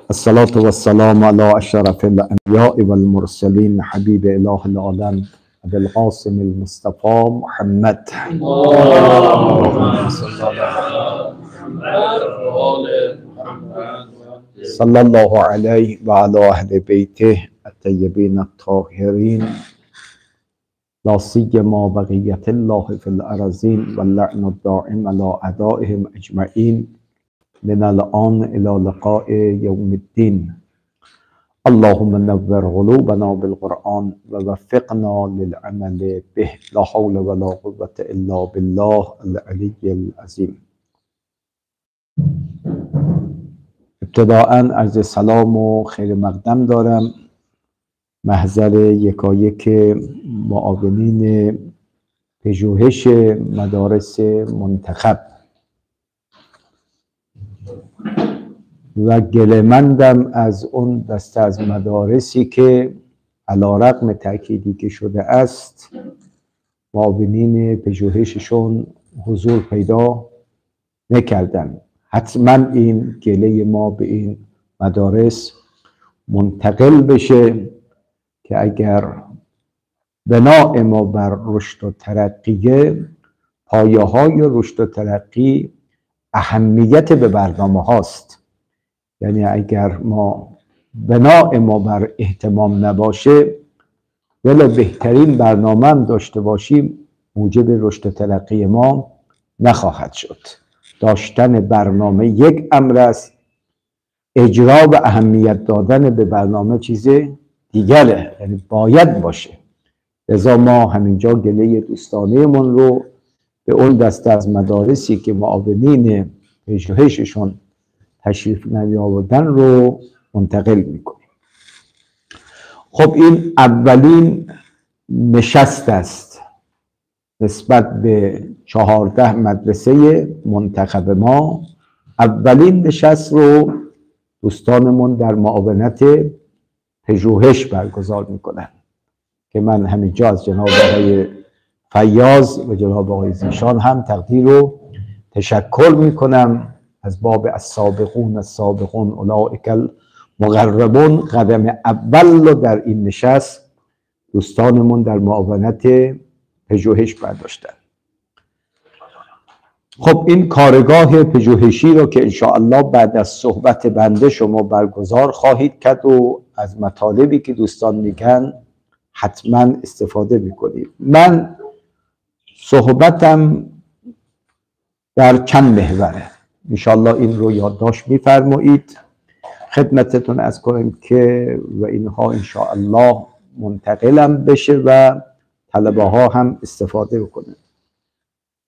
الصلاة والسلام على أشرف الأنبياء والمرسلين حبيب إله العالم أبي القاسم المصطفى محمد. اللهم صل على محمد صلى الله عليه وعلى أهل بيته الطيبين الطاهرين لا سيما بقية الله في الأرضين واللعن الدائم على أعدائهم أجمعين من الآن إلى لقاء يوم الدين. اللهم نور قلوبنا بالقرآن ووفقنا للعمل به. لا حول ولا قوة إلا بالله العلي العظيم. ابتداءً عرض سلام و خیر مقدم دارم محضر یکایک معاونین پژوهش مدارس منتخب و گله‌مندم از اون دسته از مدارسی که علی‌رغم تأکیدی که شده است معاونین پژوهششون حضور پیدا نکردن. حتما این گله ما به این مدارس منتقل بشه که اگر بنای ما بر رشد و ترقیه، پایه های رشد و ترقی اهمیت به برنامه هاست. یعنی اگر بنای ما بر اهتمام نباشه ولی بهترین برنامه هم داشته باشیم موجب رشد و ترقی ما نخواهد شد. داشتن برنامه یک امر است، اجرا و اهمیت دادن به برنامه چیز دیگره، یعنی باید باشه. لذا ما همینجا گله دوستانه من رو به اون دسته از مدارسی که معاونین پژوهششون تشریف نیاوردن رو منتقل میکنیم. خب این اولین نشست است نسبت به 14 مدرسه منتخب ما. اولین نشست رو دوستانمون در معاونت پژوهش برگزار میکنن که من همینجا از جناب آقای فیاض و جناب آقای زیشان هم تقدیر و تشکر میکنم از باب السابقون اولئک المقربون. قدم اول رو در این نشست دوستانمون در معاونت پژوهش برداشتن. خب این کارگاه پژوهشی رو که انشاءالله بعد از صحبت بنده شما برگزار خواهید کرد و از مطالبی که دوستان میگن حتما استفاده میکنید. من صحبتم در چند محوره، انشاءالله این رو یادداشت میفرمایید. خدمتتون عرض کنم که و اینها انشاءالله منتقلم بشه و طلبه ها هم استفاده بکنن.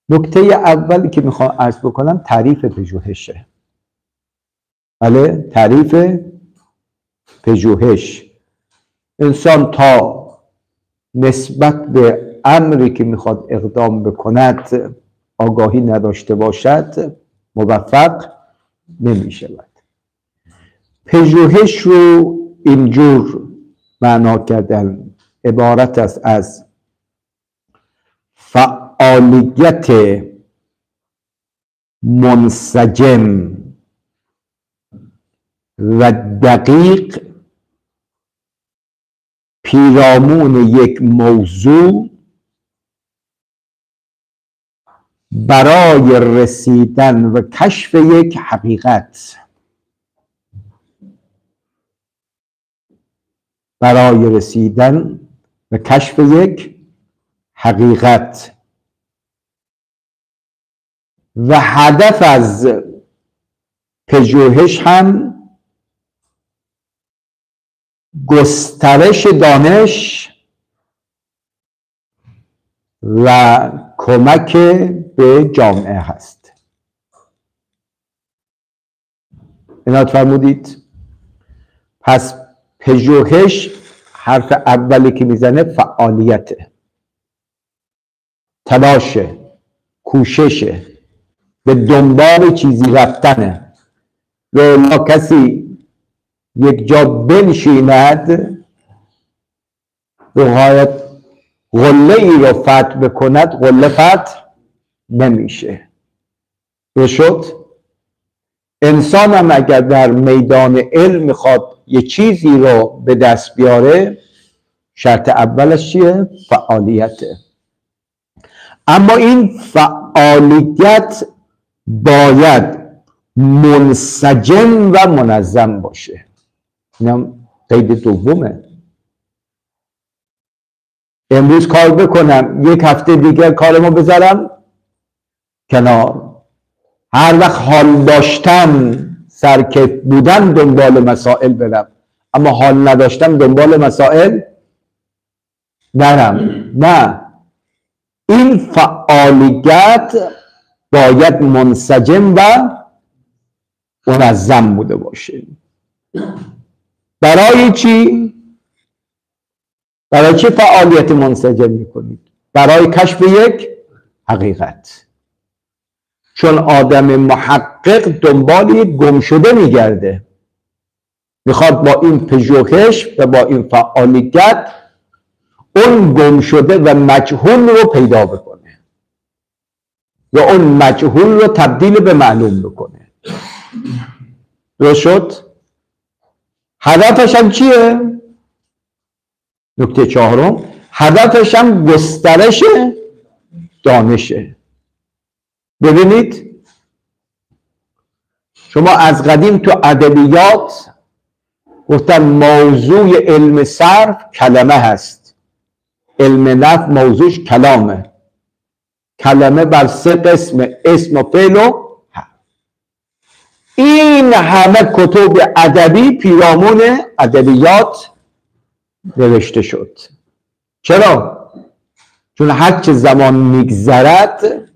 نکته اولی که میخوام عرض بکنم تعریف پژوهشه. بله، تعریف پژوهش. انسان تا نسبت به امری که میخواد اقدام بکند آگاهی نداشته باشد موفق نمیشود. پژوهش رو اینجور معنا کردن عبارت است از فعالیت منسجم و دقیق پیرامون یک موضوع برای رسیدن و کشف یک حقیقت. برای رسیدن و کشف یک حقیقت و هدف از پژوهش هم گسترش دانش و کمک به جامعه هست. عنایت فرمودید. پس پژوهش حرف اولی که میزنه فعالیته، تلاشه، کوششه، به دنبال چیزی رفتنه. لولا کسی یک جا بنشیند روحایت غله ای رو فتح بکند غله فتح نمیشه. شد انسان هم اگر در میدان علم میخواد یه چیزی رو به دست بیاره، شرط اولش چیه؟ فعالیته. اما این فعالیت باید منسجم و منظم باشه. اینم قید دومه. امروز کار بکنم، یک هفته دیگر کارمو بذارم کنار. هر وقت حال داشتم، سرکیف بودم، دنبال مسائل برم، اما حال نداشتم دنبال مسائل نرم. نه، این فعالیت باید منسجم و منظم بوده باشه. برای چی؟ برای چه فعالیت منسجم میکنید؟ برای کشف یک حقیقت. چون آدم محقق دنبال یک گم شده میگرده، میخواد با این پژوهش و با این فعالیت اون گم شده و مجهول رو پیدا بکنه یا اون مجهول رو تبدیل به معلوم بکنه. درست شد؟ هدفش هم چیه؟ نکته چهارم، هدفش هم گسترش دانشه. ببینید شما از قدیم تو ادبیات گفتن موضوع علم صرف کلمه هست، علم نحو موضوعش کلامه. کلمه بر سه قسم، اسم و فعل و حرف. این همه کتب ادبی پیرامون ادبیات نوشته شد. چرا؟ چون هرچه زمان میگذرد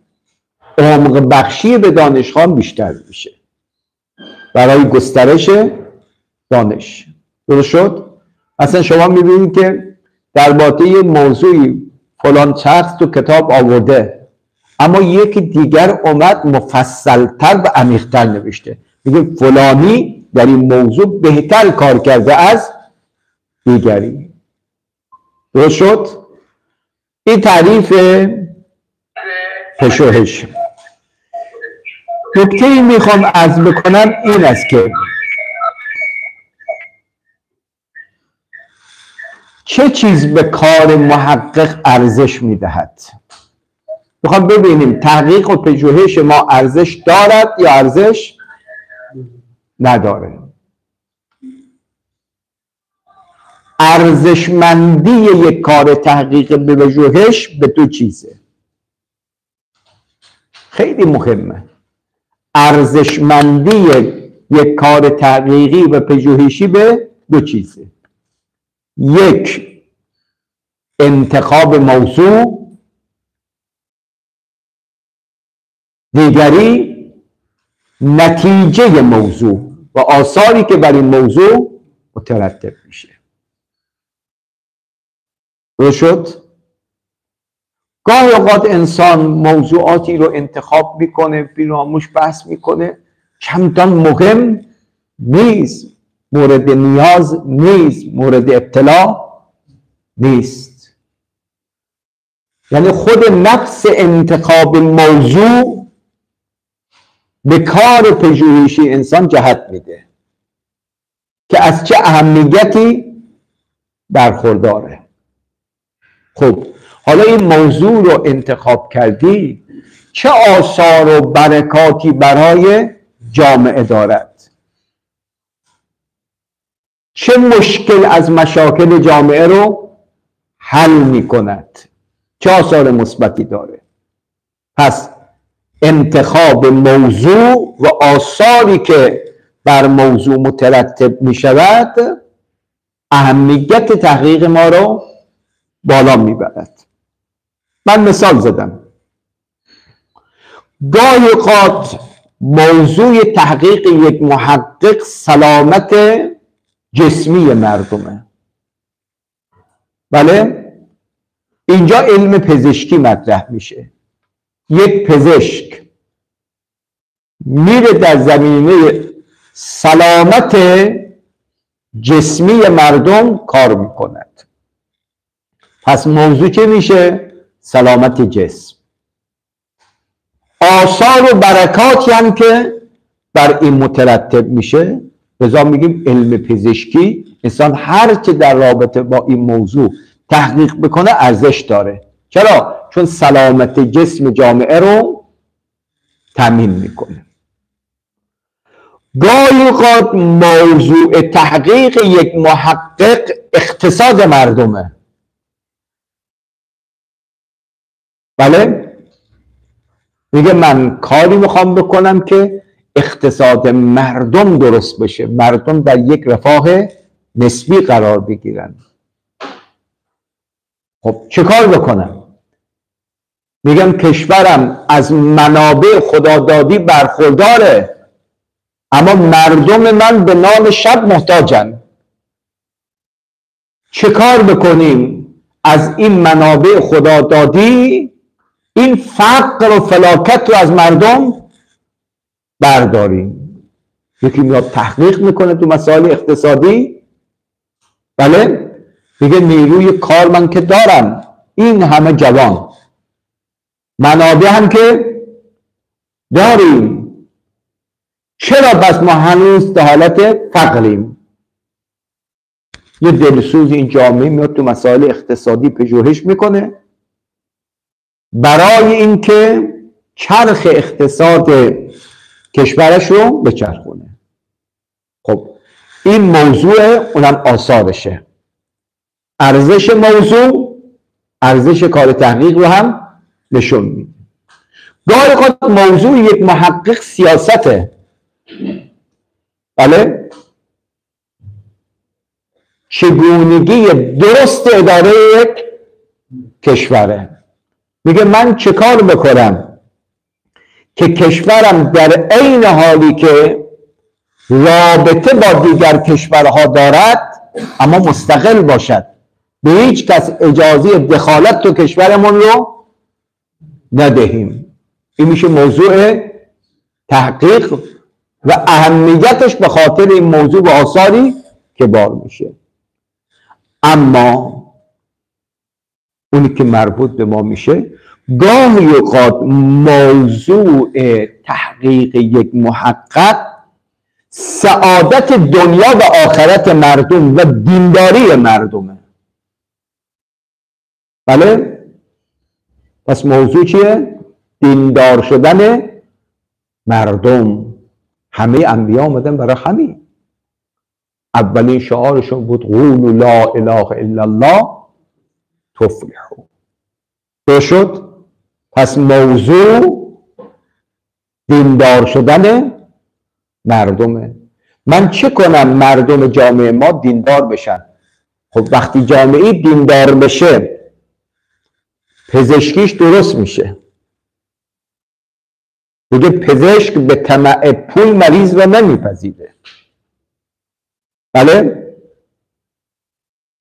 عمق بخشی به دانشخوان بیشتر میشه برای گسترش دانش. درست شد؟ اصلا شما میبینید که در باطه یه موضوعی فلان شخص تو کتاب آورده، اما یکی دیگر اومد مفصلتر و عمیق‌تر نوشته، میگه فلانی در این موضوع بهتر کار کرده از دیگری. درست شد؟ این تعریف پژوهش. نکته‌ای میخوام عرض بکنم این است که چه چیز به کار محقق ارزش میدهد. میخوام ببینیم تحقیق و پژوهش ما ارزش دارد یا ارزش نداره. ارزشمندی یک کار تحقیق به پژوهش به دو چیزه، خیلی مهمه. ارزشمندی یک کار تحقیقی و پژوهشی به دو چیزه. یک، انتخاب موضوع. دیگری، نتیجه موضوع و آثاری که بر این موضوع مترتب میشه. درست شد؟ گاهی اوقات انسان موضوعاتی رو انتخاب میکنه، پیرامونش بحث میکنه، چندان مهم نیست، مورد نیاز نیست، مورد ابتلا نیست. یعنی خود نفس انتخاب موضوع به کار پژوهشی انسان جهت میده که از چه اهمیتی برخورداره. خب حالا این موضوع رو انتخاب کردی، چه آثار و برکاتی برای جامعه دارد؟ چه مشکل از مشاکل جامعه رو حل می کند؟ چه آثار مثبتی داره؟ پس انتخاب موضوع و آثاری که بر موضوع مترتب می شود اهمیت تحقیق ما رو بالا می برد. من مثال زدم. گاهی اوقات موضوع تحقیق یک محقق سلامت جسمی مردمه. بله؟ اینجا علم پزشکی مطرح میشه. یک پزشک میره در زمینه سلامت جسمی مردم کار میکند. پس موضوع چه میشه؟ سلامت جسم. آثار و برکاتی هم که بر این مترتب میشه. لذا میگیم علم پزشکی، انسان هر چه در رابطه با این موضوع تحقیق بکنه ارزش داره. چرا؟ چون سلامت جسم جامعه رو تامین میکنه. گاهی اوقات موضوع تحقیق یک محقق اقتصاد مردمه. بله؟ میگه من کاری میخوام بکنم که اقتصاد مردم درست بشه، مردم در یک رفاه نسبی قرار بگیرن. خب چه کار بکنم؟ میگم کشورم از منابع خدادادی برخورداره، اما مردم من به نان شب محتاجن. چه کار بکنیم از این منابع خدادادی این فقر و فلاکت رو از مردم برداریم؟ یکی میاد تحقیق میکنه تو مسائل اقتصادی، بله، میگه نیروی کار من که دارم، این همه جوان، منابع هم که داریم، چرا بس ما هنوز در حالت فقریم؟ یه دلسوز این جامعه میاد تو مسائل اقتصادی پژوهش میکنه برای اینکه چرخ اقتصاد کشورش رو بچرخونه. خب این موضوع، اونم آثارشه. ارزش موضوع ارزش کار تحقیق رو هم نشون میده. گاهی اوقات موضوع یک محقق سیاسته، بله، چگونگی درست اداره یک کشوره. میگه من چه کار بکنم که کشورم در عین حالی که رابطه با دیگر کشورها دارد اما مستقل باشد، به هیچ کس اجازه دخالت تو کشورمون رو ندهیم. این میشه موضوع تحقیق و اهمیتش به خاطر این موضوع و آثاری که بار میشه. اما اونی که مربوط به ما میشه، گاهی اوقات موضوع تحقیق یک محقق سعادت دنیا و آخرت مردم و دینداری مردمه. بله؟ پس موضوع چیه؟ دیندار شدن مردم. همه انبیا آمدن برای همین. اولین شعارشون بود قولوا لا اله الا الله تفلحوا. تو شد؟ پس موضوع دیندار شدن مردمه. من چه کنم مردم جامعه ما دیندار بشن؟ خب وقتی جامعه دیندار بشه پزشکیش درست میشه. دیگه پزشک به طمع پول مریض رو نمیپذیره. بله؟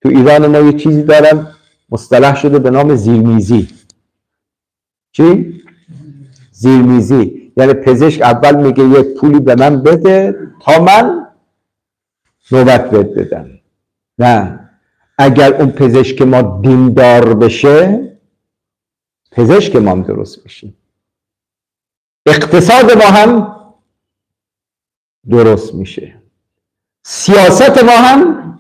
تو ایران ما یه چیزی دارن مصطلح شده به نام زیرمیزی. چی؟ زیرمیزی. یعنی پزشک اول میگه یک پولی به من بده تا من نوبت بهت بدم. نه، اگر اون پزشک ما دیندار بشه پزشک ما هم درست بشه، اقتصاد ما هم درست میشه، سیاست ما هم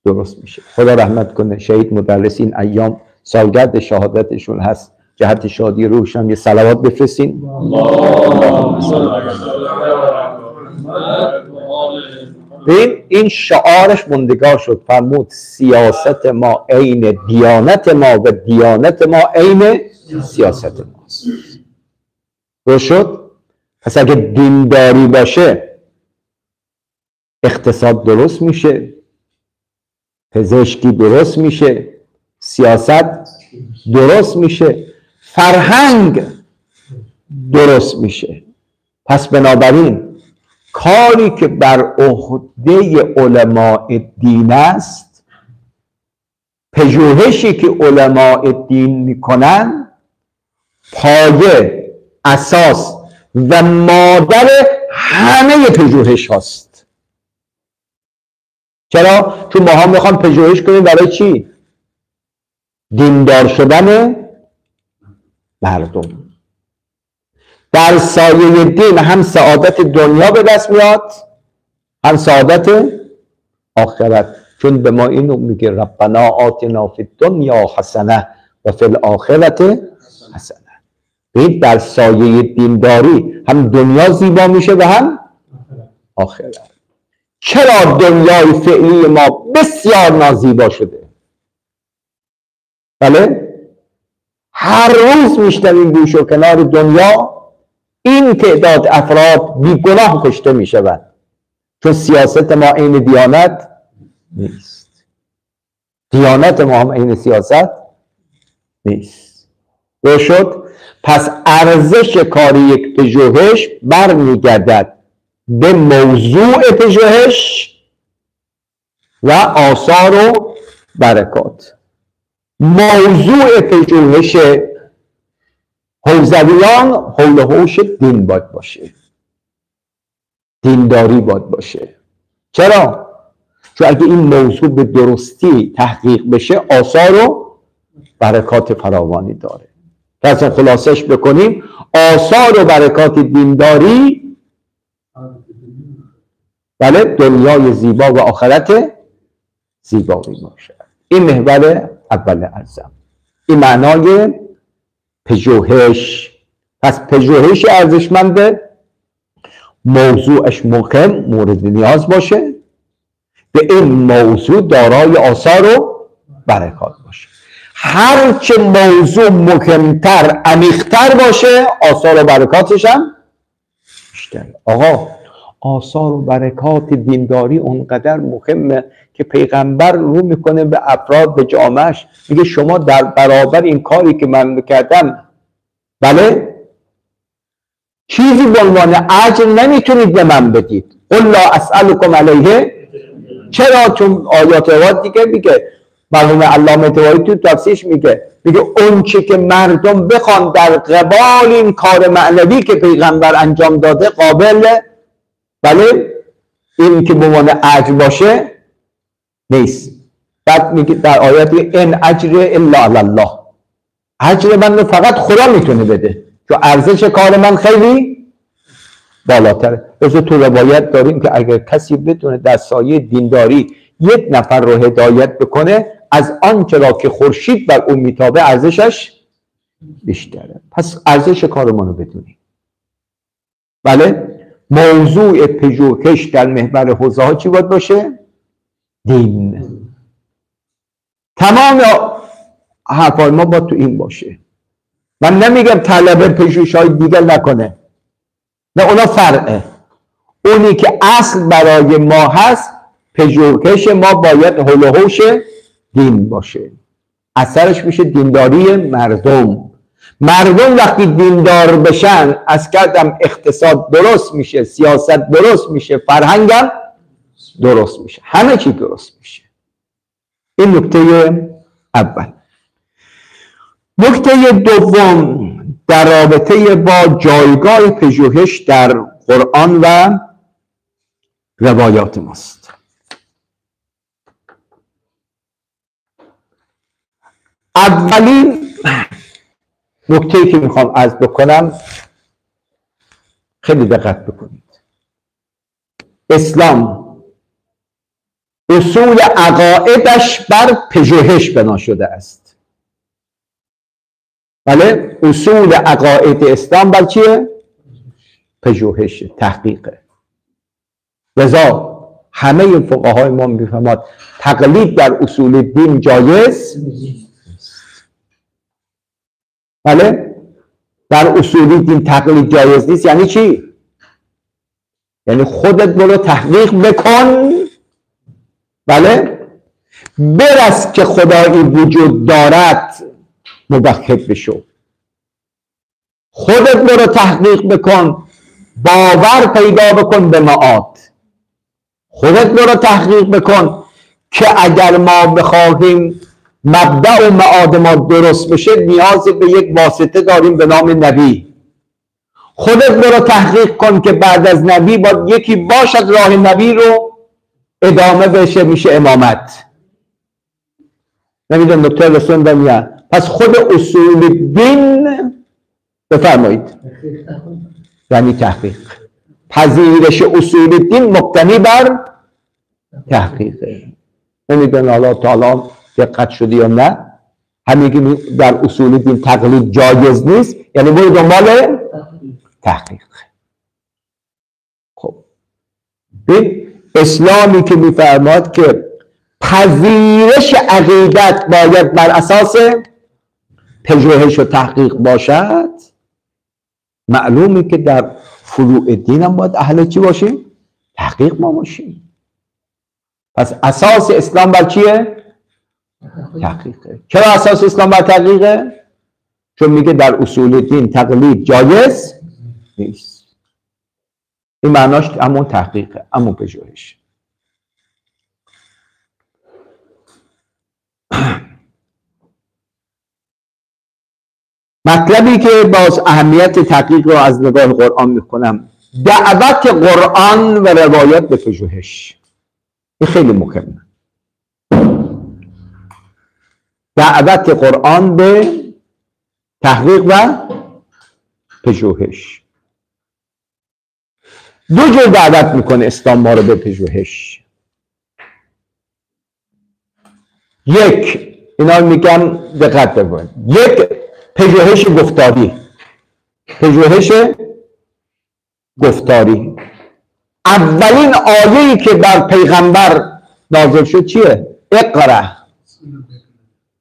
درست میشه. خدا رحمت کنه شهید مدرس این ایام سالگرد شهادتشون هست، جهت شادی روحشون یه صلوات بفرستین. این شعارش موندگار شد، فرمود سیاست ما عین دیانت ما و دیانت ما عین سیاست ماست. درست شد؟ پس اگه دینداری باشه اقتصاد درست میشه، پزشکی درست میشه، سیاست درست میشه، فرهنگ درست میشه. پس بنابراین کاری که بر عهده علماء دین است، پژوهشی که علماء دین میکنن، پایه، اساس و مادر همه پژوهش هاست. چرا؟ چون ما هم میخوام پژوهش کنیم برای چی؟ دیندار شدن مردم. در سایه دین هم سعادت دنیا به دست میاد هم سعادت آخرت، چون به ما اینو میگه ربنا آتنا فی الدنیا حسنه و فی الاخرت حسنه. این در سایه دینداری هم دنیا زیبا میشه و هم آخرت. چرا دنیای فعلی ما بسیار نازیبا شده؟ بله، هر روز میشنویم گوش و کنار دنیا این تعداد افراد بیگناه کشته میشوند، چون سیاست ما عین دیانت نیست. دیانت ما هم عین سیاست نیست. و شد پس ارزش کار یک پژوهش برمیگردد به موضوع پژوهش و آثار و برکات. موضوع پژوهش حوزویان حول حوش دین باید باشه، دینداری باید باشه. چرا؟ چون اگه این موضوع به درستی تحقیق بشه آثار و برکات فراوانی داره. پس خلاصش بکنیم، آثار و برکات دینداری بله دنیای زیبا و آخرت زیبایی باشه. این محور اول ارزم، این معنای پژوهش. پس پژوهش ارزشمند، موضوعش مهم، مورد نیاز باشه، به این موضوع دارای آثار و برکات باشه. هرچه موضوع مهمتر عمیق‌تر باشه آثار و برکاتش هم بیشتر. آقا آثار و برکات دینداری اونقدر مهمه که پیغمبر رو میکنه به افراد، به جامعش، میگه شما در برابر این کاری که من کردم بله چیزی به عنوان اجر نمیتونید به من بدید. قل لا اسألکم علیه. چرا؟ چون آیات روایت دیگه میگه، مرحوم علامه طباطبایی تو تفسیرش میگه اون چی که مردم بخوان در قبال این کار معنوی که پیغمبر انجام داده قابل بله این که به عنوان اجر باشه نیست. بعد میگه در آیات ان اجر الا علی الله، اجر من فقط خدا میتونه بده، چون ارزش کار من خیلی بالاتره. مثل تو روایت داریم که اگر کسی بتونه در سایه دینداری یک نفر رو هدایت بکنه، از آنچه را که خورشید بر اون میتابه ارزشش بیشتره. پس ارزش کار ما رو بدونیم. بله، موضوع پژوهش در محور حوزه ها چی باید باشه؟ دین. تمام حرفای ما باید تو این باشه. من نمیگم طلبه پژوهش های دیگر نکنه، نه، اونا فرعه. اونی که اصل برای ما هست پژوهش ما باید حول و حوش دین باشه. اثرش میشه دینداری مردم. مردم وقتی دیندار بشن، از کردم اقتصاد درست میشه، سیاست درست میشه، فرهنگم درست میشه، همه چی درست میشه. این نکته اول. نکته دوم در رابطه با جایگاه پژوهش در قرآن و روایات ماست. اولین نکته‌ای که میخوام عرض بکنم، خیلی دقت بکنید. اسلام اصول عقایدش بر پژوهش بنا شده است. بله، اصول عقاید اسلام بر چیه؟ پژوهش، تحقیقه. لذا همه فقهای ما میفهمند تقلید در اصول دین جایز نیست. بله، در اصول دین تقلید جایز نیست. یعنی چی؟ یعنی خودت برو تحقیق بکن، بله، برس که خدایی وجود دارد موحد بشو. خودت برو تحقیق بکن، باور پیدا بکن به معاد. خودت برو تحقیق بکن که اگر ما بخواهیم مبدأ و معاد ما درست بشه نیاز به یک واسطه داریم به نام نبی. خودت برو تحقیق کن که بعد از نبی باید یکی باشد راه نبی رو ادامه بشه، میشه امامت. نمیدونم دکتر رسوندم یا؟ پس خود اصول دین بفرمایید. یعنی تحقیق. پذیرش اصول دین مبتنی بر تحقیقه. نمیدونم حالا تا الان دقت شده یا نه، همین که در اصول دین تقلید جایز نیست، یعنی برو دنبال تحقیق. خب این اسلامی که میفرماد که پذیرش عقیدت باید بر اساس پژوهش و تحقیق باشد، معلومه که در فروع دین هم باید اهل چی باشیم؟ تحقیق ما باشیم. پس اساس اسلام بر چیه؟ تحقیقه. چرا اساس اسلام بر تحقیقه؟ چون میگه در اصول دین تقلید جایز نیست. این معناش همون تحقیقه، همون پژوهش. مطلبی که باز اهمیت تحقیق رو از نگاه قرآن میکنم، دعوت قرآن و روایت به پژوهش. این خیلی مهمه. دعوت قرآن به تحقیق و پژوهش. دو جور دعوت میکنه اسلام ما رو به پژوهش. یک، اینا میگم دقت بکنید، یک پژوهش گفتاری. پژوهش گفتاری. اولین آیه‌ای که بر پیغمبر نازل شد چیه؟ اقرأ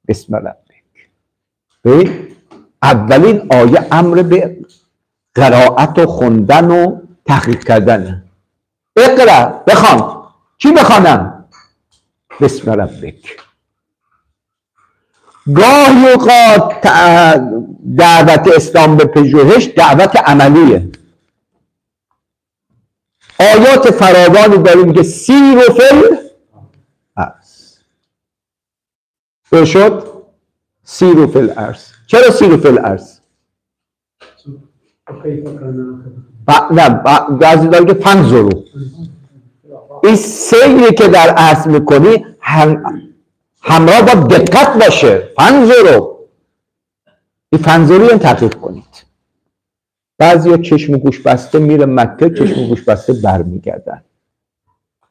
بسم ربک. اولین آیه امر به قرائت و خوندن و تحقیق کردن. اقرأ، بخوان. چی بخوانم؟ بسم ربک. گاهی اوقات دعوت اسلام به پژوهش دعوت عملیه. آیات فراوانی داریم که سیر و فل ارض. شد سیر و فل ارض. چرا سیر و فل ارض؟ نه، بعضی داره که فنظرو. این سیری که در ارض میکنی همراه با دقت باشه. فنظرو. این فنظری رو تحقیق کنید. بعضی ها چشم و گوش بسته میره مکه، چشم و گوش بسته برمیگردن.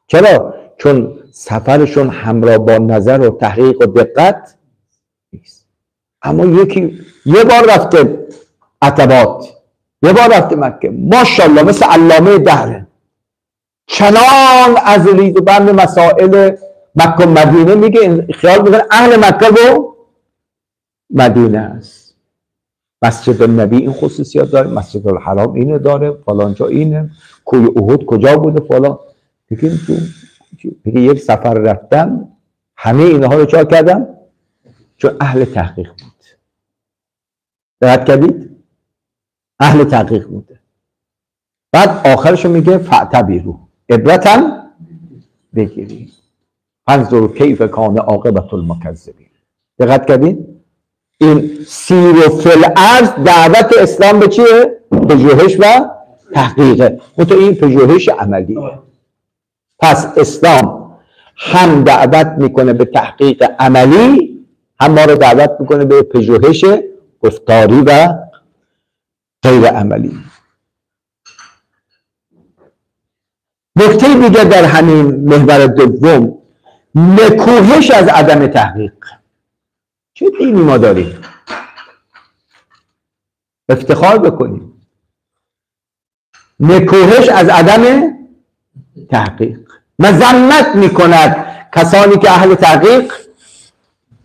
چرا؟ چون سفرشون همراه با نظر و تحقیق و دقت نیست. اما یکی یه بار رفته عتبات، یه بار رفته مکه، ماشاءالله مثل علامه دهره، چنان از رید و بند مسائل مکه و مدینه میگه، خیال میکنه اهل مکه و مدینه است. مسجد النبی این خصوصیات داره، مسجد الحرام اینو داره، فلان جا اینه، کوه احد کجا بوده، فلان. میگه یک سفر رفتم همه اینها رو چا کردم؟ چون اهل تحقیق بود. دقت کردید؟ اهل تحقیق بوده. بعد آخرشو میگه فاعتبروا، عبرتاً بگیرید. فانظروا کیف کان عاقبة المکذبین. دقت کردید؟ این سیر و فل ارض دعوت اسلام به چیه؟ پژوهش و تحقیقه. تو این پژوهش عملیه. پس اسلام هم دعوت میکنه به تحقیق عملی، هم ما رو دعوت میکنه به پژوهش گفتاری و غیر عملی. نکته دیگه در همین محور دوم، نکوهش از عدم تحقیق. چه دینی ما داریم؟ افتخار بکنیم. نکوهش از عدم تحقیق. مذمت میکند کسانی که اهل تحقیق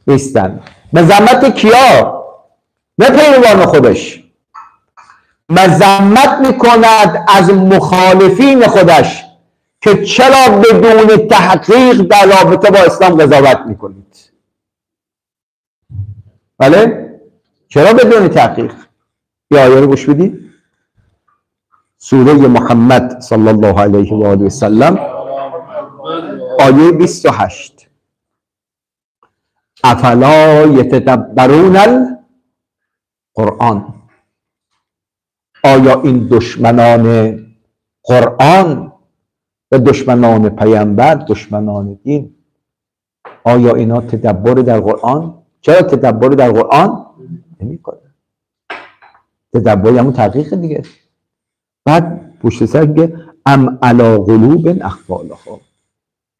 نیستن. مذمت کیا؟ نه پیروان خودش. مذمت میکند از مخالفین خودش که چرا بدون تحقیق در رابطه با اسلام قضاوت میکنید. بله؟ چرا بدون تحقیق؟ یا آیه رو گوش بدید. سوره محمد صلی الله علیه و آله و سلم آیه 28. افلا یتدبرون القرآن. آیا این دشمنان قرآن و دشمنان پیامبر، دشمنان دین، آیا اینا تدبر در قرآن؟ چرا تدبر در قرآن نمی کنه؟ تدبر همون تحقیق دیگه. بعد پشت سر میگه ام علی قلوب اقفالها،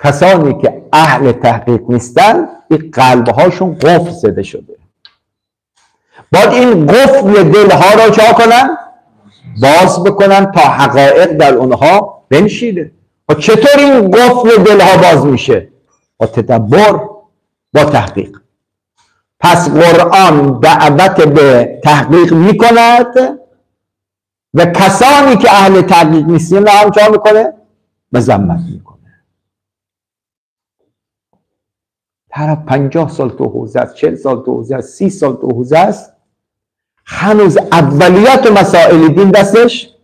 کسانی که اهل تحقیق نیستن این قلبهاشون قفل زده شده، باید این قفل دلها را چه کنن؟ باز بکنن تا حقایق در اونها بنشینه. و چطور این قفل دلها باز میشه؟ با تدبر، با تحقیق. پس قرآن دعوت به تحقیق میکند و کسانی که اهل تحقیق نیستن هم چه میکنه؟ مذمت میکنه. طرف 50 سال تو حوزه است، 40 سال تو حوزه است، 30 سال تو حوزه است، هنوز اولیات و مسائل دین دستش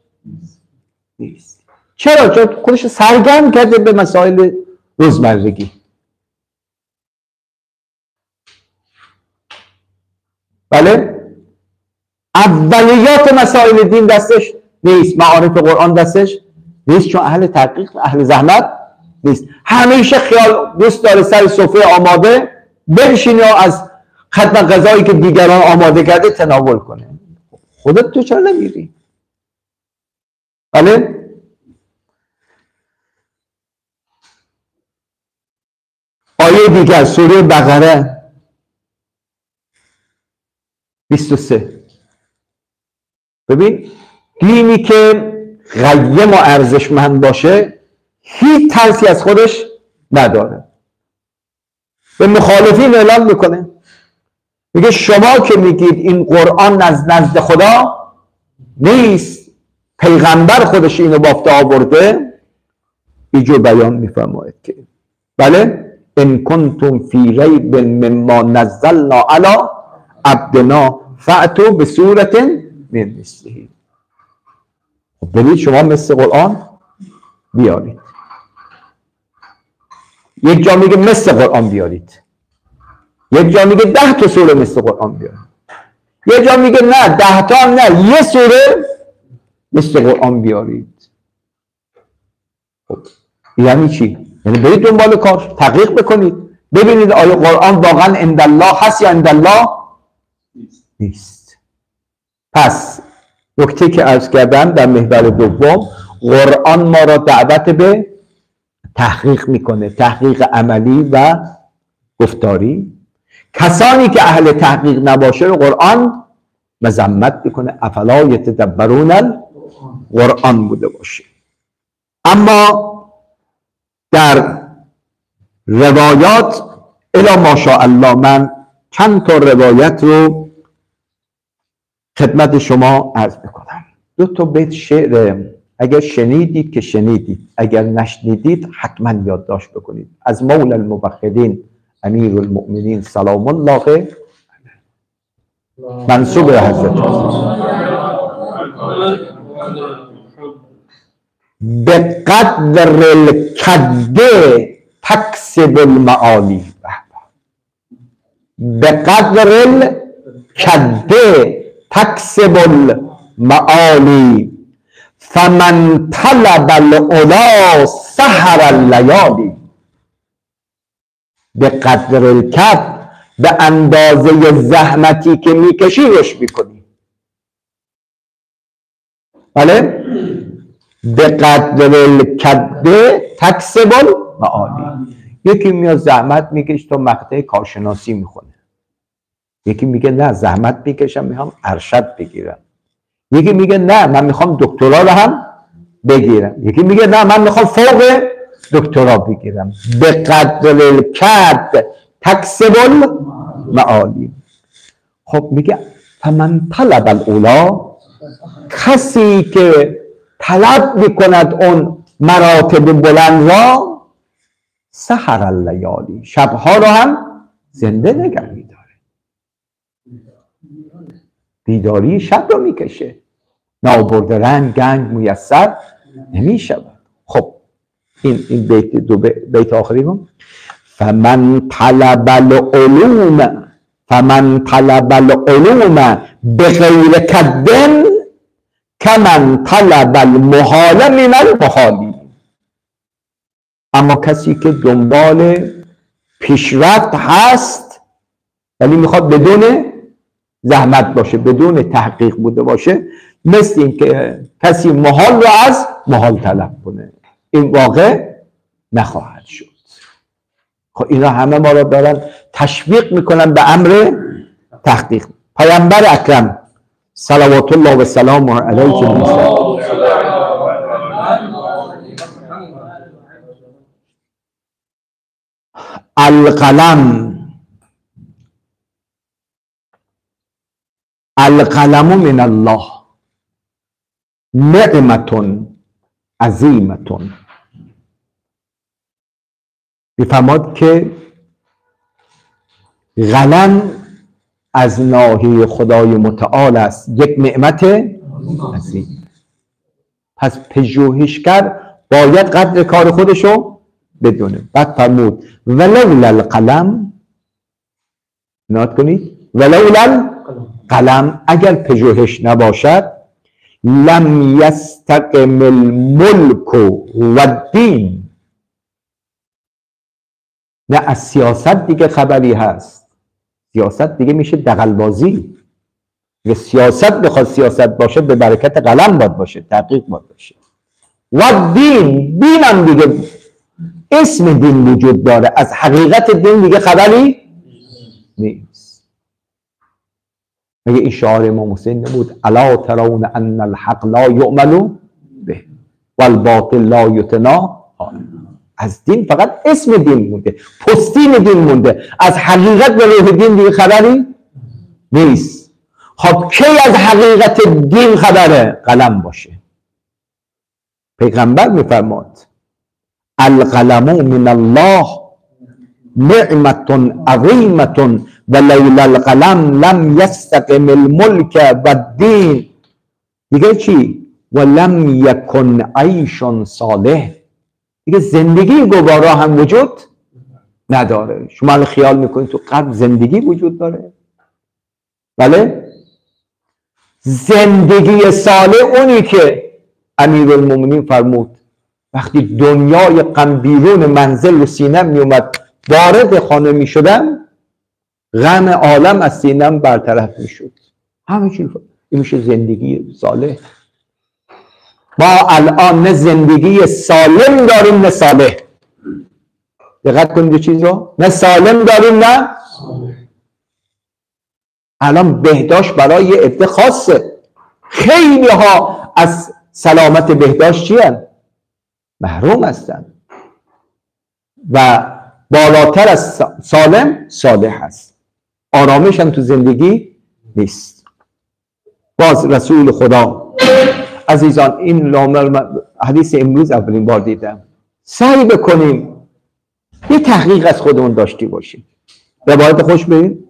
نیست. چرا؟ چون خودش سرگرم کرده به مسائل روزمرگی. بله؟ اولیات مسائل دین دستش نیست، معارف قرآن دستش نیست، چون اهل تحقیق و اهل زحمت نیست. همیشه خیال دوست داره سر سفره آماده بنشینه و از ختم غذایی که دیگران آماده کرده تناول کنه. خودت تو چرا نمیری؟ بله؟ آیه دیگر سوره بقره 23. ببین دینی که قیم و ارزشمند باشه هیچ ترسی از خودش نداره، به مخالفین اعلام میکنه، میگه شما که میگید این قرآن نزد خدا نیست، پیغمبر خودش اینو بافته آورده، اینجور بیان میفرماید که بله ان کنتم فی ریب مما نزلنا علی عبدنا فأتوا بسورة من مثله. خب برید شما مثل قرآن بیارید. یک جا میگه مثل قرآن بیارید، یک جا میگه 10 تا سوره مثل قرآن بیارید، یک جا میگه نه 10 تا هم نه، یه سوره مثل قرآن بیارید. خب یعنی چی؟ یعنی برید دنبال کار، تحقیق بکنید، ببینید آیا قرآن واقعا عند الله هست یا عند الله نیست. پس نکته که عرض کردم در محور دوم، قرآن ما را دعوت به تحقیق میکنه، تحقیق عملی و گفتاری. کسانی که اهل تحقیق نباشه رو قرآن مذمت میکنه، افلا یتدبرون القرآن بوده باشه. اما در روایات الا ماشاءالله من چند تا روایت رو خدمت شما عرض میکنم. 2 تا بیت شعر، اگر شنیدید که شنیدید، اگر نشنیدید حتما یادداشت بکنید، از مولا الموحدین امیر المؤمنین سلام الله منصوب حضرت به قدر الکد تکسب المعالی، به قدر الکد تکسب المعالی فمن طلب العلا سهر اللیالی. به قدر الکد، به اندازه زحمتی که میکشی رشد میکنی. بله؟ به قدر الکد تکسب المعالی. یکی میاد زحمت میکشه تا مقطع کارشناسی میخونه، یکی میگه نه زحمت میکشم میخوام ارشد بگیرم، یکی میگه نه من میخوام دکترا رو هم بگیرم، یکی میگه نه من میخوام فوق دکترا بگیرم. به قدر الکد تکسب المعالی. خب میگه فمن طلب العلا، کسی که طلب میکند اون مراتب بلند را، سحر اللیالی، شبها رو هم زنده نگه میداره، بیداری شب رو میکشه، نابرده رنگ گنج میسر نمیشود. خب این بیت دو بیت آخری هم فمن طلب العلوم بغیر کدن کمن طلب المحال من المحالی. اما کسی که دنبال پیشرفت هست ولی میخواد بدون زحمت باشه، بدون تحقیق بوده باشه، مثل این که کسی محال رو از محال طلب کنه، این واقع نخواهد شد. خب اینا همه ما را دارن تشویق میکنن به امر تحقیق. پیامبر اکرم صلوات الله و سلامه علیه القلم من الله نعمة عظیمة. میفرماد که قلم از ناحیه خدای متعال است، یک نعمت عظیم. پس پژوهشگر باید قدر کار خودشو بدونه. بعد فرمود ولولا القلم، نوت کنید، ولولا القلم، اگر پژوهش نباشد، لم یستقم الملک و الدین، نه از سیاست دیگه خبری هست. سیاست دیگه میشه دغل‌بازی. اگه سیاست بخواد سیاست باشه، به برکت قلم باید باشه، تحقیق باید باشه. و دین، دین هم دیگه اسم دین وجود داره، از حقیقت دین دیگه خبری نیست. مگه این شعار امام حسین نبود الا ترون ان الحق لا یعمل به والباطل لا یتنا؟ از دین فقط اسم دین مونده، پستین دین مونده، از حقیقت و روح دین دیگه خبری نیست. خب کی از حقیقت دین خبره؟ قلم باشه. پیغمبر میفرماد القلم من الله نعمة عظیمة ولولا القلم لم یستقم الملک و الدین. دیگه چی؟ ولم یکن عیش صالح، دیگه زندگی گوارا هم وجود نداره. شما الان خیال میکنید تو قبر زندگی وجود داره؟ بله، زندگی صالح اونی که امیرالمومنین فرمود وقتی دنیای غم بیرون منزل و سینم میومد، وارد خانه میشدم، غم عالم از سینم برطرف میشد. همه چیز این میشه زندگی صالح. ما الان نه زندگی سالم داریم نه صالح. دقت کنید دو چیز رو، نه سالم داریم نه الان بهداشت برای یه عده خاصه. خیلی ها از سلامت بهداشت چی هستن؟ محروم هستن و بالاتر از سالم صالح هست. آرامش هم تو زندگی نیست. باز رسول خدا عزیزان، این حدیث امروز اولین بار دیدم. سعی بکنیم یه تحقیق از خودمون داشتی باشیم. روایت خوش بریم.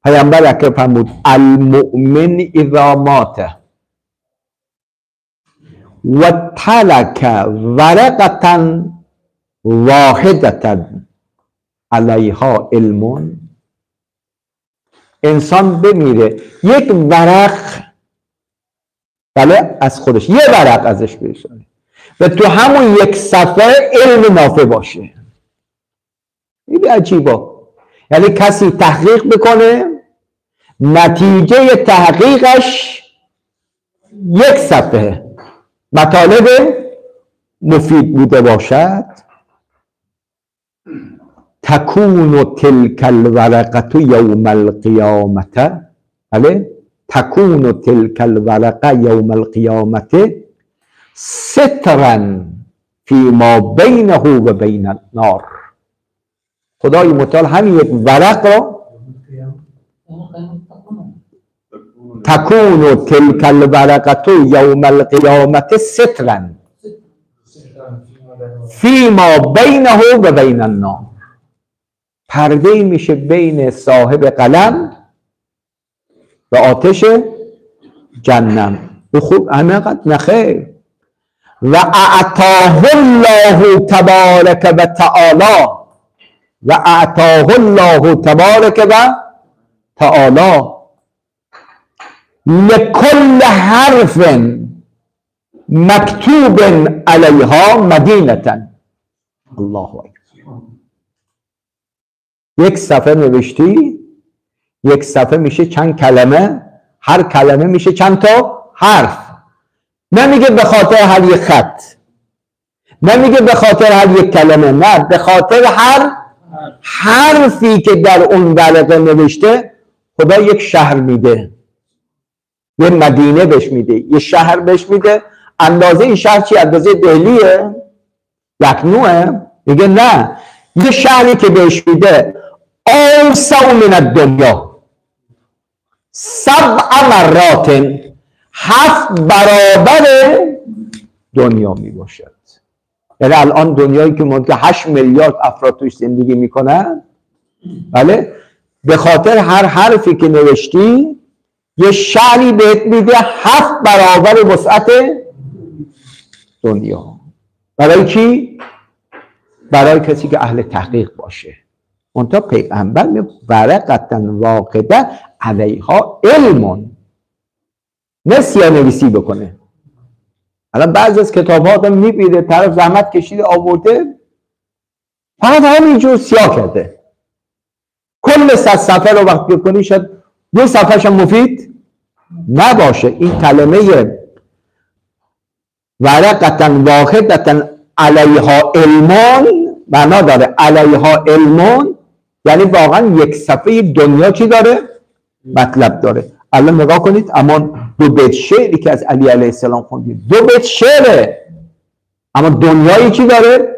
پیامبر اکرم فرمود المؤمن اذا مات و ترک ورقة واحدة علیها علم، انسان بمیره یک ورق، بله، از خودش یه ورق ازش بشونه و تو همون یک صفحه علم نافع باشه. این عجیبه. یعنی کسی تحقیق بکنه، نتیجه تحقیقش یک صفحه مطالب مفید بوده باشد، تکون تلک الورقه یوم القیامت، بله، تکون تلک الورقه یوم القیامت سترا فیما بینه و بین النار. خدای متعال همین یک ورق را تکون تلک الورقه یوم القیامت سترا فیما بینه و بین النار، پرده میشه بین صاحب قلم و آتش جهنم. او خوب همینقدر نخیر. و اعطاه الله تبارک و تعالی، و اعطاه الله تبارک و تعالی لکل حرف مکتوب علیها مدینة. الله اکبر. یک صفحه نوشتی، یک صفحه میشه چند کلمه، هر کلمه میشه چند تا حرف. نمیگه به خاطر هر یک خط، نمیگه به خاطر هر یک کلمه، نه، به خاطر هر حرفی که در اون ورقه نوشته خدا یک شهر میده، یه مدینه بهش میده، یه شهر بهش میده. اندازه این شهر چی؟ اندازه دهلیه؟ لکنوه؟ میگه نه، یه شهری که بهش میده اوسع من الدنیا 7 مرات، 7 برابر دنیا میباشد. یعنی الان دنیایی که ممکنه 8 میلیارد افراد توش زندگی میکنن، بله، به خاطر هر حرفی که نوشتی یه شهری بهت میده 7 برابر وسعت دنیا. برای کی؟ برای کسی که اهل تحقیق باشه. منتها پیغمبر می ورقتا واقعه علیها علم، نه سیاه‌نویسی بکنه. الان بعضی از کتاب ها آدم میبینه طرف زحمت کشیده آورده فقط همینجور سیاه کرده، کل 100 صفحه رو وقت بکنی شاید 2 صفحهش هم مفید نباشه. این کلمه ورقتا واحدتا علیها علمان معنا داره. علیها علمان یعنی واقعا یک صفحه دنیا چی داره؟ مطلب داره. الان نگاه کنید، اما 2 بیت شعری که از علی علیه السلام خوندید 2 بیت شعره، اما دنیایی چی داره؟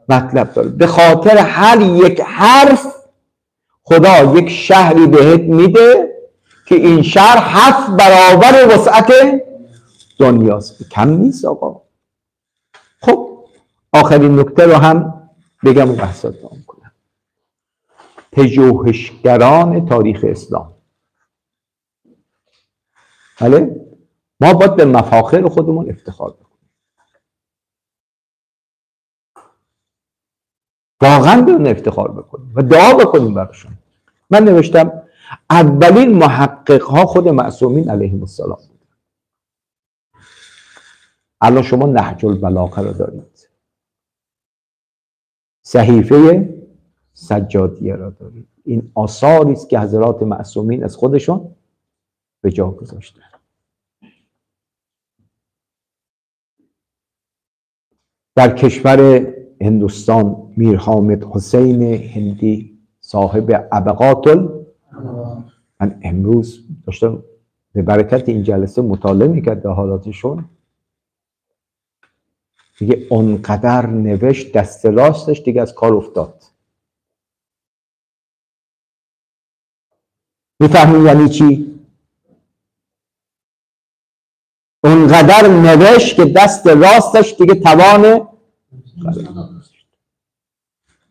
مطلب داره. به خاطر هر یک حرف خدا یک شهری بهت میده که این شهر 7 برابر وسعت دنیاست. کم نیست آقا. خب آخرین نکته رو هم بگم و بحثات دام کنم. پژوهشگران تاریخ اسلام، بله، ما باید به مفاخر خودمون افتخار بکنیم، واقعا به اون افتخار بکنیم و دعا بکنیم براشون. من نوشتم اولین محقق ها خود معصومین علیهم السلام بود. الان شما نهج البلاغه رو دارید، صحیفه سجادیه را دارید. این آثاری است که حضرات معصومین از خودشون به جا گذاشتن. در کشور هندوستان میر حامد حسین هندی صاحب ابقات من امروز داشتم به برکت این جلسه مطالعه میکرد در حالاتشون، دیگه اونقدر نوشت دست راستش دیگه از کار افتاد. میفهمین یعنی چی؟ اونقدر نوشت که دست راستش دیگه توان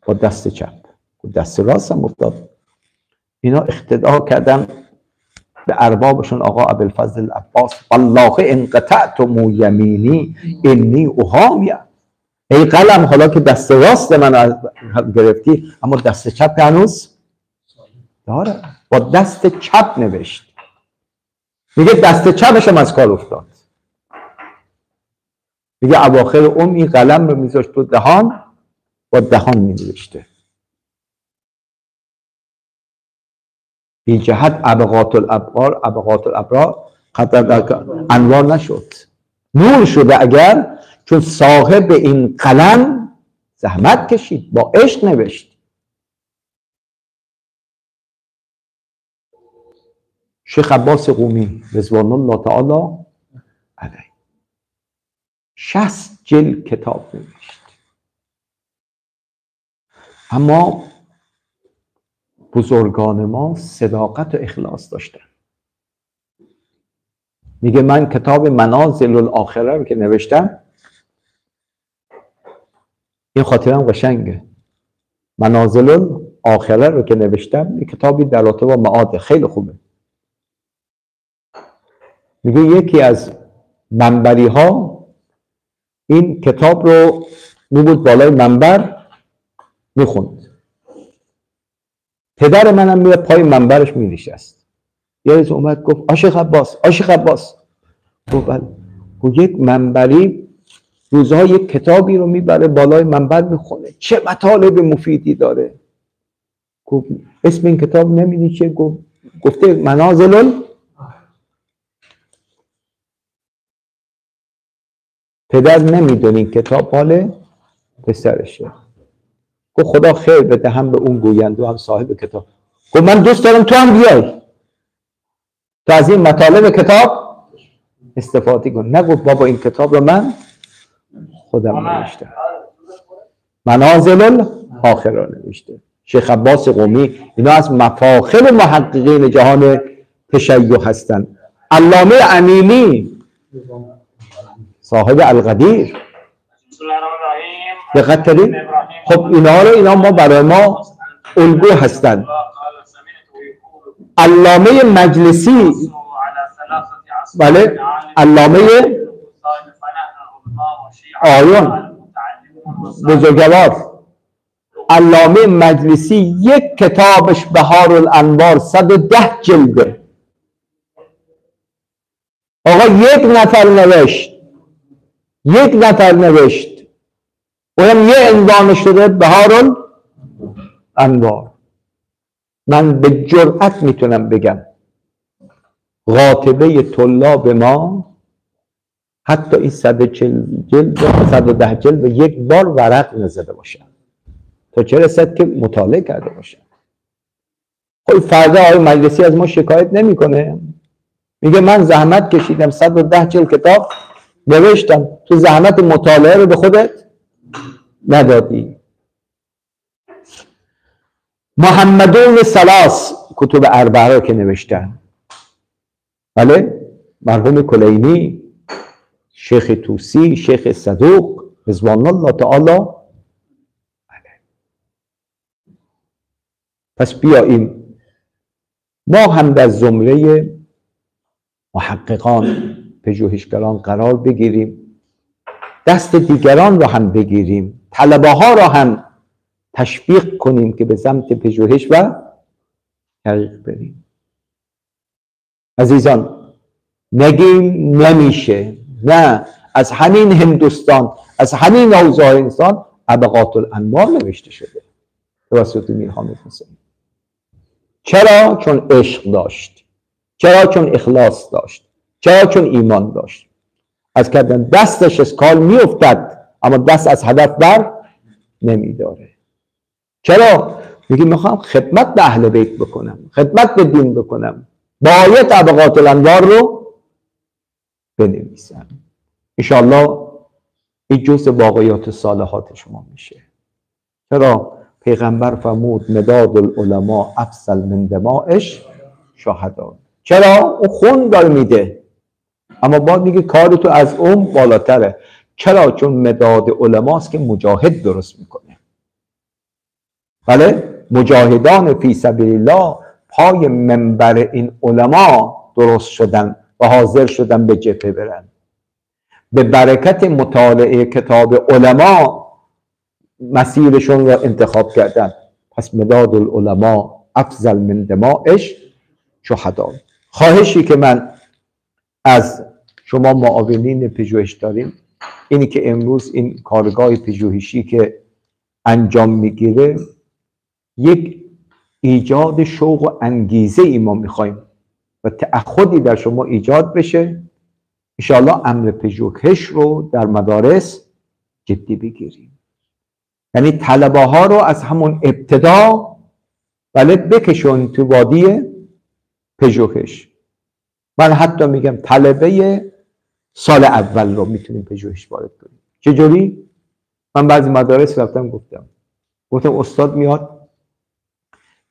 با دست چپ و دست راست هم افتاد. اینا اقتدا کردن به اربابشون، آقا ابوالفضل عباس، والله انقطعتم یمینی انی احامی. ای قلم، حالا که دست راست من گرفتی اما دست چپ هنوز داره. با دست چپ نوشت، میگه دست چپش هم از کار افتاد. میگه اواخر این قلم رو میذاشت تو دهان، با دهان مینوشته. این جهت ابقات الابرار انوار نشد، نور شده. اگر چون صاحب این قلم زحمت کشید، با عشق نوشت. شیخ عباس قمی رضوان الله تعالی علیه 60 جلد کتاب نوشت، اما بزرگان ما صداقت و اخلاص داشتن. میگه من کتاب منازل الاخره رو که نوشتم، این خاطرم قشنگه، منازل الاخره رو که نوشتم این کتابی در رابطه با معاد خیلی خوبه. میگه یکی از منبری ها این کتاب رو میبود بالای منبر میخوند، پدر منم میاد پای منبرش مینشست. یه روز اومد گفت آشیخ عباس. گفت یک منبری روزها یک کتابی رو میبره بالای منبر میخونه، چه مطالب مفیدی داره. گفت اسم این کتاب نمیدونی چیه؟ گفت گفته منازل پدر نمیدونه این کتاب مال پسرشه. گفت خدا خیر بده هم به اون گوینده و هم صاحب کتاب. گفت من دوست دارم تو هم بیای تو از این مطالب کتاب استفاده کن. نگفت بابا این کتاب رو من خودم نوشتم. منازل الاخره نوشته. شیخ عباس قمی اینا از مفاخر محققین جهان تشیع هستند. علامه امیلی صاحب القدیر دقت کردید؟ خب اینا ما برای ما الگو هستند. علامه مجلسی بله علامه آیون بزرگوار علامه مجلسی یک کتابش بهار الانوار 110 جلده. آقا یک نفر نوشت اونم یه عنوان شده بهار الانوار. من به جرئت میتونم بگم قاطبه طلاب ما حتی این 140 جلد 110 جلد به یک بار ورق نزده باشن تا چه رسد که مطالعه کرده باشن. خب فردا آقای مجلسی از ما شکایت نمیکنه، میگه من زحمت کشیدم 110 جلد کتاب نوشتم، تو زحمت مطالعه رو به خودت ندادی. محمدون ثلاث کتب اربعه که نوشتن، بله، مرحوم کلینی، شیخ توسی، شیخ صدوق رضوان الله تعالی. پس بیاییم ما هم در زمره محققان پژوهشگران قرار بگیریم، دست دیگران را هم بگیریم، طلبه ها را هم تشویق کنیم که به سمت پژوهش و تحقیق بریم. عزیزان نگیم نمیشه، نه، از همین هندوستان، از همین اوضاع انسان ابقات الانوار نوشته شده توسط میرحامد حسینی. چرا؟ چون عشق داشت، چرا؟ چون اخلاص داشت، چرا؟ چون ایمان داشت. از کردن دستش از کار میافتد اما دست از هدف بر نمیداره. چرا؟ میگه میخوام خدمت به اهل بیت بکنم، خدمت به دین بکنم، باید ابقات الانوار رو بنویسم. انشاءالله این جزء باقیات صالحات شما میشه. چرا؟ پیغمبر فرمود مداد العلماء افضل من دمائش شهدا. چرا؟ اون خون داره میده اما بعد میگه کار تو از اون بالاتره. چرا؟ چون مداد علماست که مجاهد درست میکنه. بله، مجاهدان فی سبیل الله پای منبر این علما درست شدن و حاضر شدن به جبهه برن. به برکت مطالعه کتاب علما مسیرشون را انتخاب کردن. پس مداد العلماء افضل من دمائش شهدا. خواهشی که من از شما معاونین پژوهش داریم اینی که امروز این کارگاه پژوهشی که انجام میگیره یک ایجاد شوق و انگیزه ای ما میخوایم و تعهدی در شما ایجاد بشه. انشاءالله امر پژوهش رو در مدارس جدی بگیریم، یعنی طلبه ها رو از همون ابتدا بله بکشون تو وادی پژوهش. من حتی میگم طلبه سال اول رو میتونیم پژوهش وارد کنیم. چجوری؟ من بعضی مدارس رفتم گفتم استاد میاد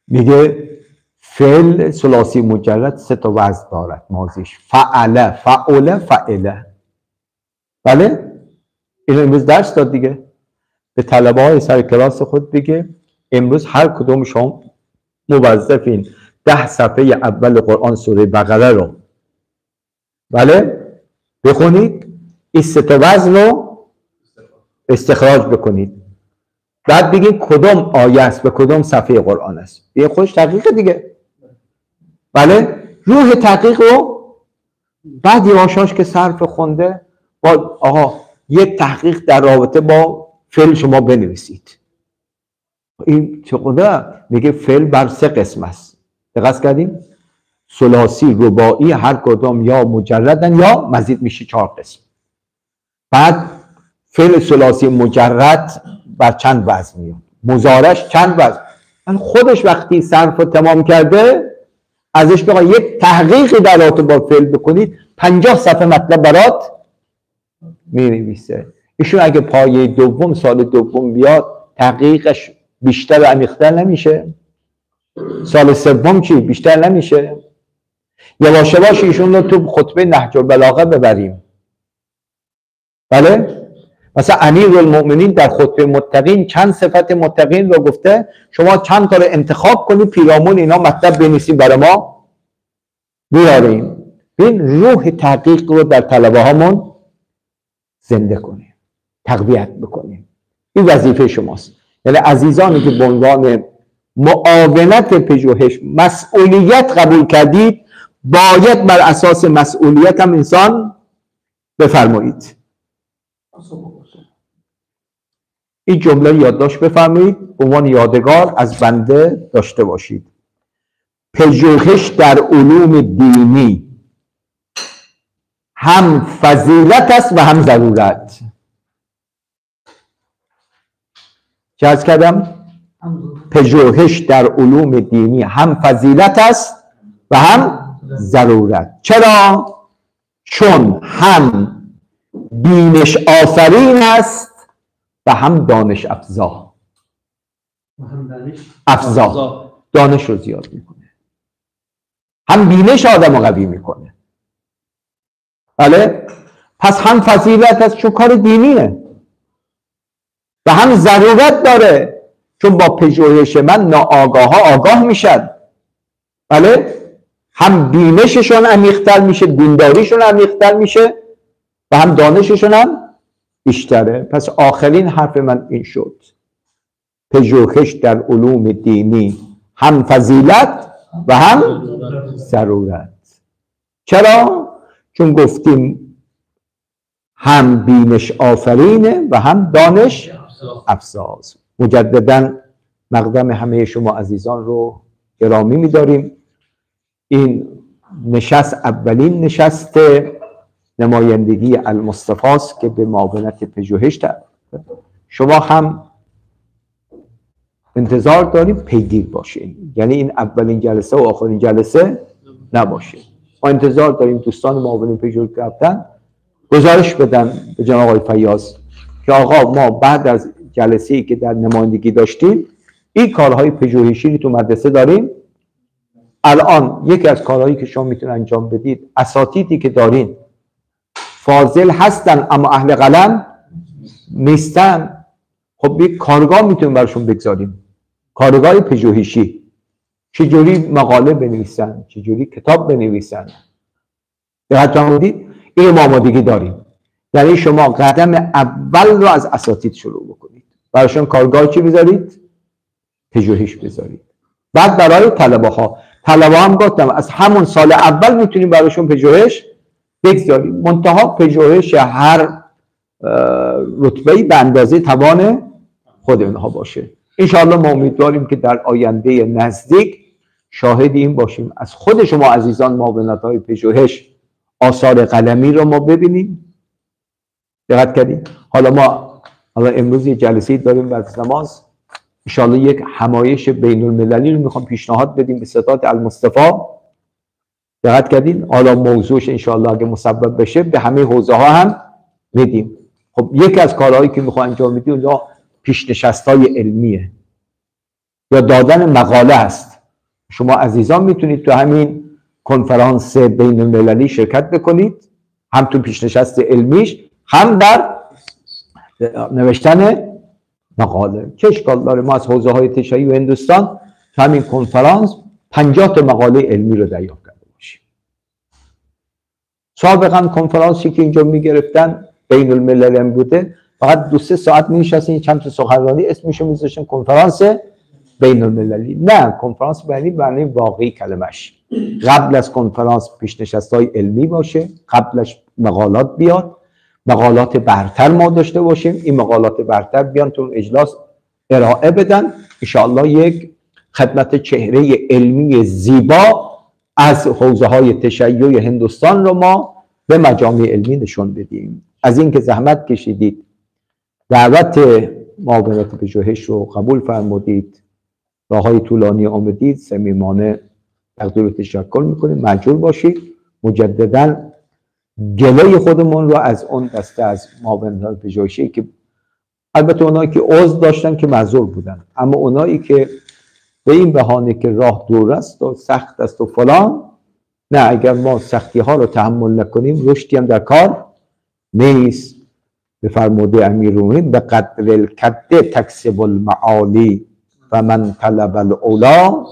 میگه فعل ثلاثی مجرد 3 تا وزن دارد ماضیش، فعله، فعله، فعله. بله، این امروز درس داد دیگه به طلبه های سر کلاس خود بگه امروز هر کدوم شما موظفین 10 صفحه اول قرآن سوره بقره رو بله بخونید، این 3 تا وزن رو استخراج بکنید، بعد بگید کدوم آیه است به کدوم صفحه قرآن است. این خودش تحقیق دیگه. بله، روح تحقیق رو بعد یواشاش که صرف خونده با آقا یک تحقیق در رابطه با فعل شما بنویسید. این چه خدا میگه فعل بر 3 قسم است. دقت کردیم؟ ثلاثی، رباعی، هر کدام یا مجردن یا مزید میشه 4 قسم. بعد فعل ثلاثی مجرد بر چند وزن میاد، مضارعش چند وزن. من خودش وقتی صرف رو تمام کرده ازش بخوای یک تحقیقی در رابطه با فعل بکنید 50 صفحه مطلب برات می‌نویسه. ایشون اگه پایه دوم سال دوم بیاد تحقیقش بیشتر و عمیق‌تر نمیشه؟ سال سوم چی بیشتر نمیشه؟ یواش یواش ایشون رو تو خطبه نهج البلاغه ببریم. بله؟ مثلا امیرالمؤمنین در خطبه متقین چند صفت متقین رو گفته، شما چند تا رو انتخاب کنید پیرامون اینا مطلب بنویسید برای ما بیاریم. این روح تحقیق رو در طلبه هامون زنده کنیم، تقویت بکنیم. این وظیفه شماست. یعنی عزیزانی که به عنوان معاونت پژوهش مسئولیت قبول کردید، باید بر اساس مسئولیت هم انسان بفرمایید. این جمله یادداشت بفرمایید، به عنوان یادگار از بنده داشته باشید. پژوهش در علوم دینی هم فضیلت است و هم ضرورت. چه عرض کردم؟ پژوهش در علوم دینی هم فضیلت است و هم ضرورت. چرا؟ چون هم بینش آفرین است و هم دانش افزا. دانش رو زیاد میکنه، هم بینش آدم رو قوی میکنه. بله؟ پس هم فضیلت است چون کار دینیه و هم ضرورت داره چون با پژوهش من ناآگاه ها آگاه میشن. بله؟ هم بینششون عمیق‌تر میشه، دینداریشون عمیق‌تر میشه و هم دانششون هم بیشتره. پس آخرین حرف من این شد، پژوهش در علوم دینی هم فضیلت و هم ضرورت. چرا؟ چون گفتیم هم بینش آفرینه و هم دانش افزاست. مجددا مقدم همه شما عزیزان رو گرامی می‌داریم. این نشست اولین نشست نمایندگی المصطفی است که به معاونت پژوهش شما هم انتظار داریم پیگیر باشین. یعنی این اولین جلسه و آخرین جلسه نباشه. ما انتظار داریم دوستان معاون پژوهش کردن گزارش بدن به جناب آقای فیاض که آقا ما بعد از جلسه‌ای که در نمایندگی داشتیم این کارهای پژوهشی رو تو مدرسه داریم. الان یکی از کارهایی که شما میتونید انجام بدید، اساتیدی که دارین فاضل هستن اما اهل قلم نیستن، خب یک کارگاه میتونیم براشون بگذاریم، کارگاه پژوهشی. چجوری مقاله بنویسن، چجوری کتاب بنویسن. دقت فرمودید؟ این ما آمادگی داریم. یعنی شما قدم اول رو از اساتید شروع بکنید، براشون کارگاه چی بذارید؟ پژوهش بذارید. بعد برای طلبه ها هم گفتم از همون سال اول میتونیم براشون پژوهش بگذاریم. منتها پژوهش هر رتبه‌ای به اندازه توان خود اونها باشه. انشاءالله ما امیدواریم که در آینده نزدیک شاهد این باشیم از خود شما عزیزان معاونت‌های پژوهش آثار قلمی رو ما ببینیم. دقت کردید؟ حالا امروز یه جلسه داریم بعد نماز، انشاءالله یک همایش بین المللی رو میخوام پیشنهاد بدیم به ستاد المصطفی. دقت کردین؟ حالا موضوعش انشاءالله اگه مسبب بشه به همه حوزه ها هم میدیم. خب یکی از کارهایی که میخوام انجام بدیم اونجا پیشنشست‌های علمیه یا دادن مقاله است. شما عزیزان میتونید تو همین کنفرانس بین المللی شرکت بکنید، هم تو پیشنشست علمیش هم در نوشتن مقاله. چه اشکال داره ما از حوزه های تشیع و هندوستان تو همین کنفرانس 50 تا مقاله علمی رو دریافت کرده باشیم. سابقا کنفرانسی که اینجا میگرفتن بین المللی هم بوده، فقط 2-3 ساعت می‌نشستین چند تا سخنرانی اسمشو می‌ذاشتن کنفرانس بین المللی. نه، کنفرانس بین المللی واقعی کلمش قبل از کنفرانس پیشنشست‌های علمی باشه، قبلش مقالات بیاد، مقالات برتر ما داشته باشیم، این مقالات برتر بیان تو اجلاس ارائه بدن، ان شاءالله یک خدمت چهره علمی زیبا از حوزه های تشیع هندوستان رو ما به مجامع علمی نشون بدیم. از اینکه زحمت کشیدید، دعوت معاونت پژوهش رو قبول فرمودید، راههای طولانی آمدید، صمیمانه تقدیر و تشکر میکنیم. مجبور باشید مجددا گله خودمون رو از اون دسته از معاونت پژوهشی که البته اونایی که عذر داشتن که معذور بودن، اما اونایی که به این بهانه که راه دور است و سخت است و فلان، نه، اگر ما سختی ها رو تحمل نکنیم رشدی هم در کار نیست. به فرموده امیرالمومنین به قدر الکد تکسب المعالی و من طلب الاولا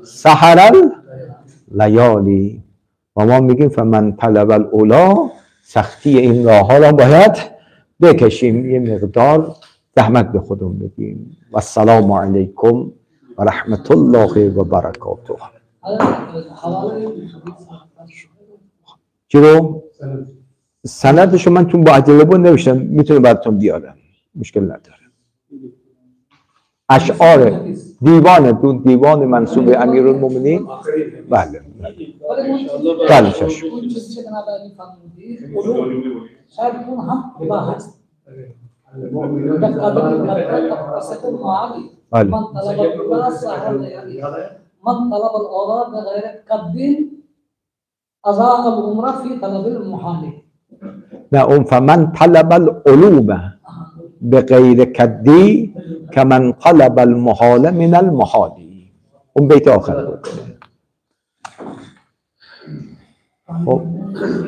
سحر اللیالی. و ما میگیم فمن طلب الاولا، سختی این راه ها را باید بکشیم، یه مقدار زحمت به خودمون بدیم. و السلام علیکم و رحمت الله و برکاته. چرا؟ سندشو من تون با عجله بود نوشتم، میتونه براتون بیارم، مشکل نداره. اشعار دیوان منسوب امیرالمومنین. بله بله چشم. من طلب الآراء بغير قد أضاء العمر في طلب المحال. نه، فمن طلب العلوم بغیر کدی که من طلب المحال من المحال. اون بیت آخر بود. خب